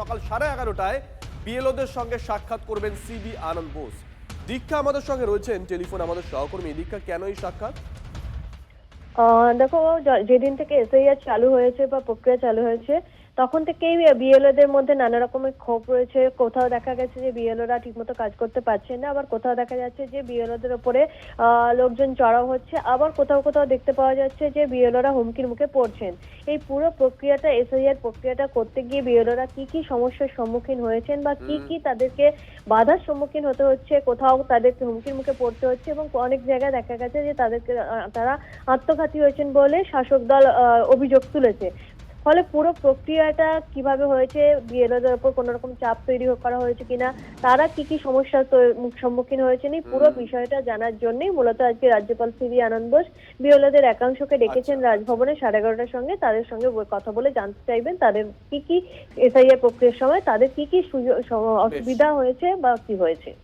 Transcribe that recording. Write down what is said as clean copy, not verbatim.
সকাল 11:30টায় বিএলওদের সঙ্গে সাক্ষাৎ করবেন সিবি আনন্দ বোস। দীক্ষা আমাদের সঙ্গে রয়েছেন টেলিফোন, আমাদের সহকর্মী। দীক্ষা, কেন এই সাক্ষাৎ? দেখো, যেদিন থেকে এসআইআর চালু হয়েছে বা প্রক্রিয়া চালু হয়েছে তখন থেকেই বিএলওদের মধ্যে নানা রকমের ক্ষোভ রয়েছে। কোথাও দেখা গেছে যে বিএলওরা ঠিকমতো কাজ করতে পারছেন না, আবার কোথাও দেখা যাচ্ছে যে বিএলওদের উপরে লোকজন চড়াও হচ্ছে, আবার কোথাও কোথাও দেখতে পাওয়া যাচ্ছে যে বিএলওরা হুমকির মুখে পড়ছেন। এই পুরো প্রক্রিয়াটা, এসআইআর প্রক্রিয়াটা করতে গিয়ে বিএলওরা কি কি সমস্যার সম্মুখীন হয়েছেন বা কি কি তাদেরকে বাধার সম্মুখীন হতে হচ্ছে, কোথাও তাদেরকে হুমকির মুখে পড়তে হচ্ছে, এবং অনেক জায়গায় দেখা গেছে যে তাদেরকে তারা আত্মঘাতী হয়েছেন বলে শাসক দল অভিযোগ তুলেছে। ফলে পুরো প্রক্রিয়াটা কিভাবে হয়েছে, বিএলওদের উপর কোনো রকম চাপ তৈরি করা হয়েছে কিনা, তারা কি কি সমস্যার সম্মুখীন হয়েছেন, এই পুরো বিষয়টা জানার জন্যই মূলত আজকে রাজ্যপাল সিবি আনন্দ বোস বিএলওদের একাংশকে ডেকেছেন রাজভবনে 11:30টার সঙ্গে। তাদের সঙ্গে কথা বলে জানতে চাইবেন তাদের কি কি এসআইআর প্রক্রিয়ার সময় তাদের কি কি অসুবিধা হয়েছে বা কি হয়েছে।